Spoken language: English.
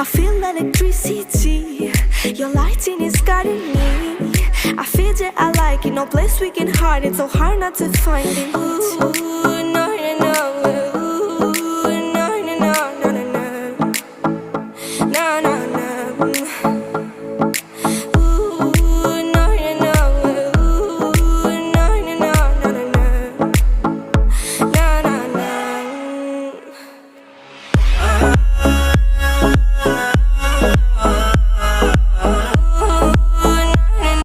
I feel electricity. Your lighting is guiding me. I feel it, I like it. No place we can hide it. So hard not to find it. Ooh, no,